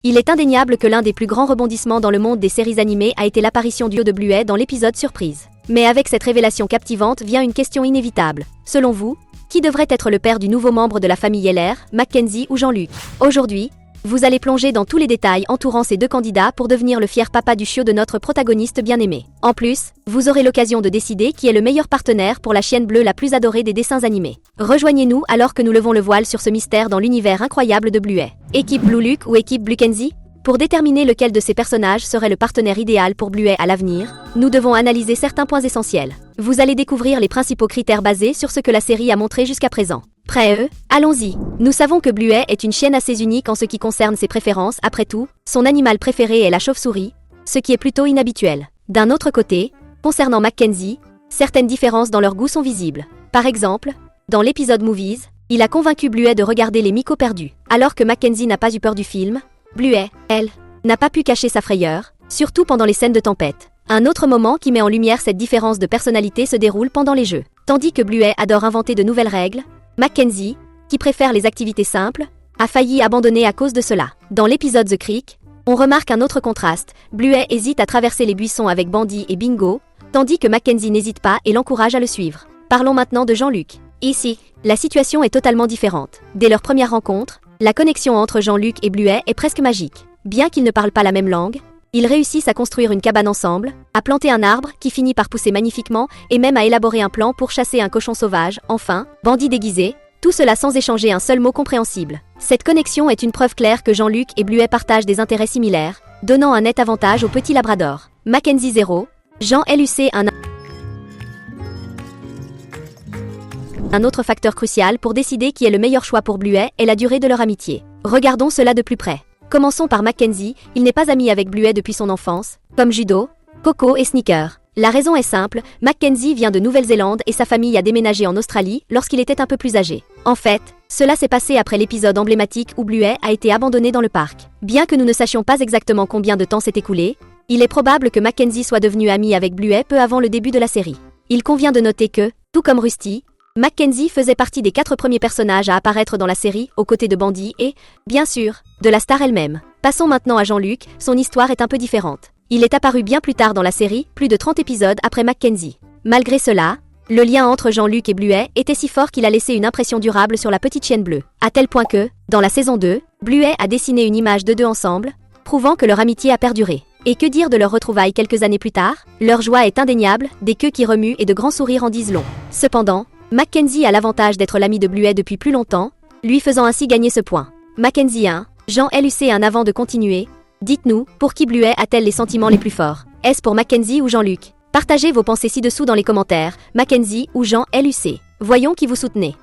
Il est indéniable que l'un des plus grands rebondissements dans le monde des séries animées a été l'apparition du duo de Bluey dans l'épisode surprise. Mais avec cette révélation captivante vient une question inévitable. Selon vous, qui devrait être le père du nouveau membre de la famille Heller, Mackenzie ou Jean-Luc? Aujourd'hui, vous allez plonger dans tous les détails entourant ces deux candidats pour devenir le fier papa du chiot de notre protagoniste bien-aimé. En plus, vous aurez l'occasion de décider qui est le meilleur partenaire pour la chienne bleue la plus adorée des dessins animés. Rejoignez-nous alors que nous levons le voile sur ce mystère dans l'univers incroyable de Bluey. Équipe Blue Luke ou équipe Blue Kenzie? Pour déterminer lequel de ces personnages serait le partenaire idéal pour Bluey à l'avenir, nous devons analyser certains points essentiels. Vous allez découvrir les principaux critères basés sur ce que la série a montré jusqu'à présent. Prêts? Allons-y. Nous savons que Bluey est une chienne assez unique en ce qui concerne ses préférences. Après tout, son animal préféré est la chauve-souris, ce qui est plutôt inhabituel. D'un autre côté, concernant Mackenzie, certaines différences dans leur goût sont visibles. Par exemple, dans l'épisode Movies, il a convaincu Bluey de regarder Les Micos perdus. Alors que Mackenzie n'a pas eu peur du film, Bluey, elle, n'a pas pu cacher sa frayeur, surtout pendant les scènes de tempête. Un autre moment qui met en lumière cette différence de personnalité se déroule pendant les jeux. Tandis que Bluey adore inventer de nouvelles règles, Mackenzie, qui préfère les activités simples, a failli abandonner à cause de cela. Dans l'épisode The Creek, on remarque un autre contraste. Bluey hésite à traverser les buissons avec Bandy et Bingo, tandis que Mackenzie n'hésite pas et l'encourage à le suivre. Parlons maintenant de Jean-Luc. Ici, la situation est totalement différente. Dès leur première rencontre, la connexion entre Jean-Luc et Bluey est presque magique. Bien qu'ils ne parlent pas la même langue, ils réussissent à construire une cabane ensemble, à planter un arbre qui finit par pousser magnifiquement et même à élaborer un plan pour chasser un cochon sauvage, enfin, Bandy déguisé, tout cela sans échanger un seul mot compréhensible. Cette connexion est une preuve claire que Jean-Luc et Bluey partagent des intérêts similaires, donnant un net avantage au petit labrador. Mackenzie 0, Jean LUC 1. Un autre facteur crucial pour décider qui est le meilleur choix pour Bluey est la durée de leur amitié. Regardons cela de plus près. Commençons par Mackenzie, il n'est pas ami avec Bluey depuis son enfance, comme Judo, Coco et Sneaker. La raison est simple, Mackenzie vient de Nouvelle-Zélande et sa famille a déménagé en Australie lorsqu'il était un peu plus âgé. En fait, cela s'est passé après l'épisode emblématique où Bluey a été abandonné dans le parc. Bien que nous ne sachions pas exactement combien de temps s'est écoulé, il est probable que Mackenzie soit devenu ami avec Bluey peu avant le début de la série. Il convient de noter que, tout comme Rusty, Mackenzie faisait partie des 4 premiers personnages à apparaître dans la série, aux côtés de Bandy et, bien sûr, de la star elle-même. Passons maintenant à Jean-Luc, son histoire est un peu différente. Il est apparu bien plus tard dans la série, plus de 30 épisodes après Mackenzie. Malgré cela, le lien entre Jean-Luc et Bluey était si fort qu'il a laissé une impression durable sur la petite chienne bleue. À tel point que, dans la saison 2, Bluey a dessiné une image de deux ensemble, prouvant que leur amitié a perduré. Et que dire de leur retrouvailles quelques années plus tard? Leur joie est indéniable, des queues qui remuent et de grands sourires en disent long. Cependant, Mackenzie a l'avantage d'être l'ami de Bluey depuis plus longtemps, lui faisant ainsi gagner ce point. Mackenzie 1, Jean LUC 1. Avant de continuer, dites-nous, pour qui Bluey a-t-elle les sentiments les plus forts? Est-ce pour Mackenzie ou Jean-Luc? Partagez vos pensées ci-dessous dans les commentaires, Mackenzie ou Jean LUC. Voyons qui vous soutenez.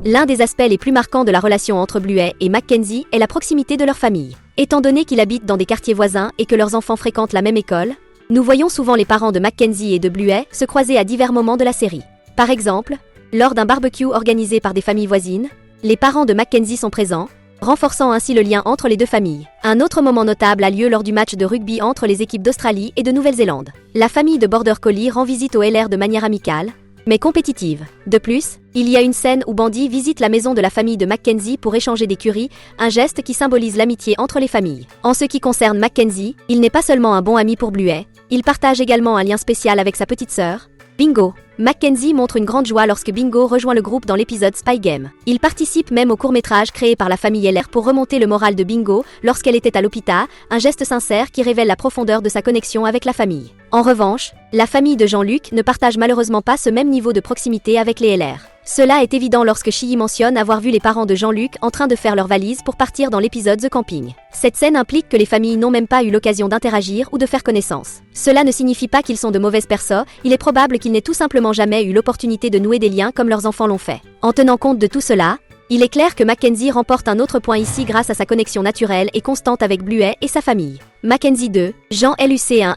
L'un des aspects les plus marquants de la relation entre Bluey et Mackenzie est la proximité de leur famille. Étant donné qu'ils habitent dans des quartiers voisins et que leurs enfants fréquentent la même école, nous voyons souvent les parents de Mackenzie et de Bluey se croiser à divers moments de la série. Par exemple, lors d'un barbecue organisé par des familles voisines, les parents de Mackenzie sont présents, renforçant ainsi le lien entre les deux familles. Un autre moment notable a lieu lors du match de rugby entre les équipes d'Australie et de Nouvelle-Zélande. La famille de Border Collie rend visite aux Heller de manière amicale, mais compétitive. De plus, il y a une scène où Bandy visite la maison de la famille de Mackenzie pour échanger des currys, un geste qui symbolise l'amitié entre les familles. En ce qui concerne Mackenzie, il n'est pas seulement un bon ami pour Bluey, il partage également un lien spécial avec sa petite sœur, Bingo. Mackenzie montre une grande joie lorsque Bingo rejoint le groupe dans l'épisode Spy Game. Il participe même au court-métrage créé par la famille Heller pour remonter le moral de Bingo lorsqu'elle était à l'hôpital, un geste sincère qui révèle la profondeur de sa connexion avec la famille. En revanche, la famille de Jean-Luc ne partage malheureusement pas ce même niveau de proximité avec les Heller. Cela est évident lorsque Chili mentionne avoir vu les parents de Jean-Luc en train de faire leurs valises pour partir dans l'épisode The Camping. Cette scène implique que les familles n'ont même pas eu l'occasion d'interagir ou de faire connaissance. Cela ne signifie pas qu'ils sont de mauvaises personnes, il est probable qu'ils n'aient tout simplement jamais eu l'opportunité de nouer des liens comme leurs enfants l'ont fait. En tenant compte de tout cela, il est clair que Mackenzie remporte un autre point ici grâce à sa connexion naturelle et constante avec Bluey et sa famille. Mackenzie 2, Jean LUC 1.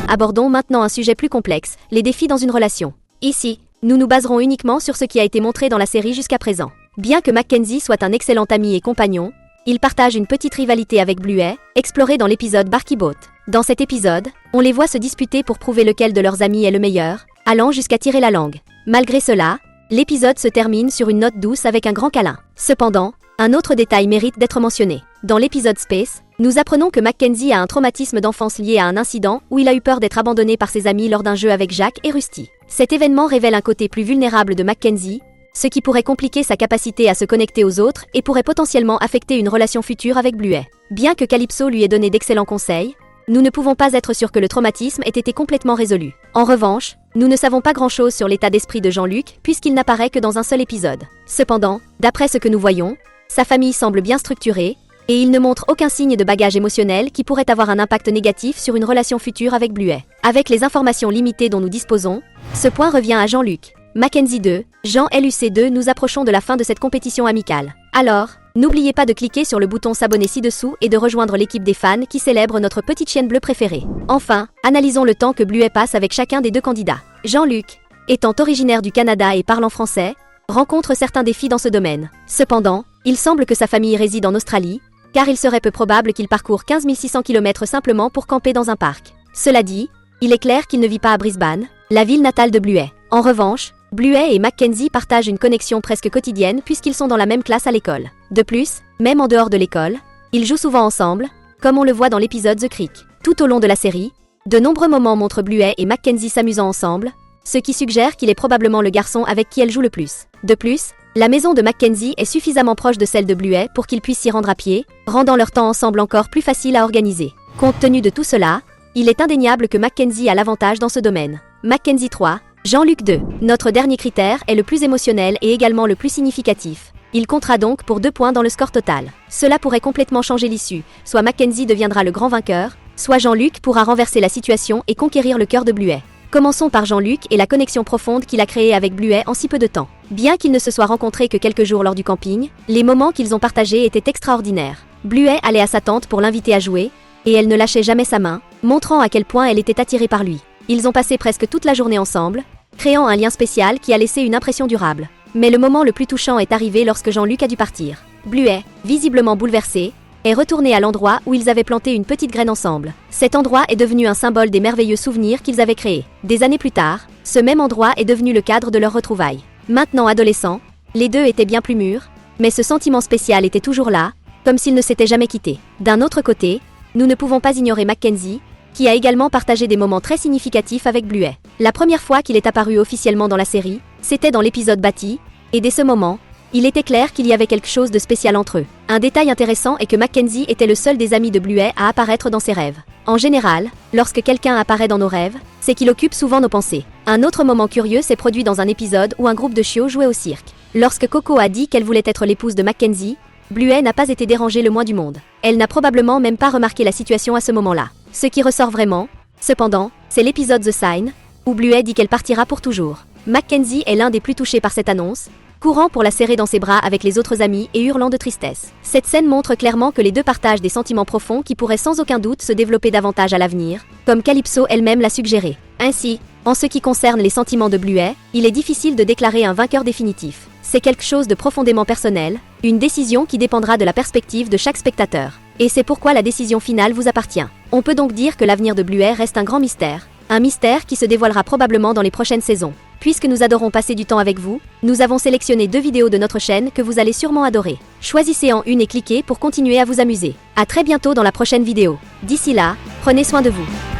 Abordons maintenant un sujet plus complexe, les défis dans une relation. Ici, nous nous baserons uniquement sur ce qui a été montré dans la série jusqu'à présent. Bien que Mackenzie soit un excellent ami et compagnon, il partage une petite rivalité avec Bluey, explorée dans l'épisode Barky Boat. Dans cet épisode, on les voit se disputer pour prouver lequel de leurs amis est le meilleur, allant jusqu'à tirer la langue. Malgré cela, l'épisode se termine sur une note douce avec un grand câlin. Cependant, un autre détail mérite d'être mentionné. Dans l'épisode Space, nous apprenons que Mackenzie a un traumatisme d'enfance lié à un incident où il a eu peur d'être abandonné par ses amis lors d'un jeu avec Jack et Rusty. Cet événement révèle un côté plus vulnérable de Mackenzie, ce qui pourrait compliquer sa capacité à se connecter aux autres et pourrait potentiellement affecter une relation future avec Bluey. Bien que Calypso lui ait donné d'excellents conseils, nous ne pouvons pas être sûrs que le traumatisme ait été complètement résolu. En revanche, nous ne savons pas grand-chose sur l'état d'esprit de Jean-Luc puisqu'il n'apparaît que dans un seul épisode. Cependant, d'après ce que nous voyons, sa famille semble bien structurée, et il ne montre aucun signe de bagage émotionnel qui pourrait avoir un impact négatif sur une relation future avec Bluey. Avec les informations limitées dont nous disposons, ce point revient à Jean-Luc. Mackenzie 2, Jean LUC 2, nous approchons de la fin de cette compétition amicale. Alors, n'oubliez pas de cliquer sur le bouton s'abonner ci-dessous et de rejoindre l'équipe des fans qui célèbrent notre petite chienne bleue préférée. Enfin, analysons le temps que Bluey passe avec chacun des deux candidats. Jean-Luc, étant originaire du Canada et parlant français, rencontre certains défis dans ce domaine. Cependant, il semble que sa famille réside en Australie, car il serait peu probable qu'il parcourt 15 600 km simplement pour camper dans un parc. Cela dit, il est clair qu'il ne vit pas à Brisbane, la ville natale de Bluey. En revanche, Bluey et Mackenzie partagent une connexion presque quotidienne puisqu'ils sont dans la même classe à l'école. De plus, même en dehors de l'école, ils jouent souvent ensemble, comme on le voit dans l'épisode The Creek. Tout au long de la série, de nombreux moments montrent Bluey et Mackenzie s'amusant ensemble, ce qui suggère qu'il est probablement le garçon avec qui elle joue le plus. De plus, la maison de Mackenzie est suffisamment proche de celle de Bluey pour qu'ils puissent s'y rendre à pied, rendant leur temps ensemble encore plus facile à organiser. Compte tenu de tout cela, il est indéniable que Mackenzie a l'avantage dans ce domaine. Mackenzie 3, Jean-Luc 2. Notre dernier critère est le plus émotionnel et également le plus significatif. Il comptera donc pour 2 points dans le score total. Cela pourrait complètement changer l'issue, soit Mackenzie deviendra le grand vainqueur, soit Jean-Luc pourra renverser la situation et conquérir le cœur de Bluey. Commençons par Jean-Luc et la connexion profonde qu'il a créée avec Bluey en si peu de temps. Bien qu'ils ne se soient rencontrés que quelques jours lors du camping, les moments qu'ils ont partagés étaient extraordinaires. Bluey allait à sa tante pour l'inviter à jouer, et elle ne lâchait jamais sa main, montrant à quel point elle était attirée par lui. Ils ont passé presque toute la journée ensemble, créant un lien spécial qui a laissé une impression durable. Mais le moment le plus touchant est arrivé lorsque Jean-Luc a dû partir. Bluey, visiblement bouleversé, est retourné à l'endroit où ils avaient planté une petite graine ensemble. Cet endroit est devenu un symbole des merveilleux souvenirs qu'ils avaient créés. Des années plus tard, ce même endroit est devenu le cadre de leurs retrouvailles. Maintenant adolescents, les deux étaient bien plus mûrs, mais ce sentiment spécial était toujours là, comme s'ils ne s'étaient jamais quittés. D'un autre côté, nous ne pouvons pas ignorer Mackenzie, qui a également partagé des moments très significatifs avec Bluey. La première fois qu'il est apparu officiellement dans la série, c'était dans l'épisode Batty, et dès ce moment, il était clair qu'il y avait quelque chose de spécial entre eux. Un détail intéressant est que Mackenzie était le seul des amis de Bluey à apparaître dans ses rêves. En général, lorsque quelqu'un apparaît dans nos rêves, c'est qu'il occupe souvent nos pensées. Un autre moment curieux s'est produit dans un épisode où un groupe de chiots jouait au cirque. Lorsque Coco a dit qu'elle voulait être l'épouse de Mackenzie, Bluey n'a pas été dérangée le moins du monde. Elle n'a probablement même pas remarqué la situation à ce moment-là. Ce qui ressort vraiment, cependant, c'est l'épisode The Sign, où Bluey dit qu'elle partira pour toujours. Mackenzie est l'un des plus touchés par cette annonce, courant pour la serrer dans ses bras avec les autres amis et hurlant de tristesse. Cette scène montre clairement que les deux partagent des sentiments profonds qui pourraient sans aucun doute se développer davantage à l'avenir, comme Calypso elle-même l'a suggéré. Ainsi, en ce qui concerne les sentiments de Bluey, il est difficile de déclarer un vainqueur définitif. C'est quelque chose de profondément personnel, une décision qui dépendra de la perspective de chaque spectateur. Et c'est pourquoi la décision finale vous appartient. On peut donc dire que l'avenir de Bluey reste un grand mystère. Un mystère qui se dévoilera probablement dans les prochaines saisons. Puisque nous adorons passer du temps avec vous, nous avons sélectionné 2 vidéos de notre chaîne que vous allez sûrement adorer. Choisissez en une et cliquez pour continuer à vous amuser. À très bientôt dans la prochaine vidéo. D'ici là, prenez soin de vous.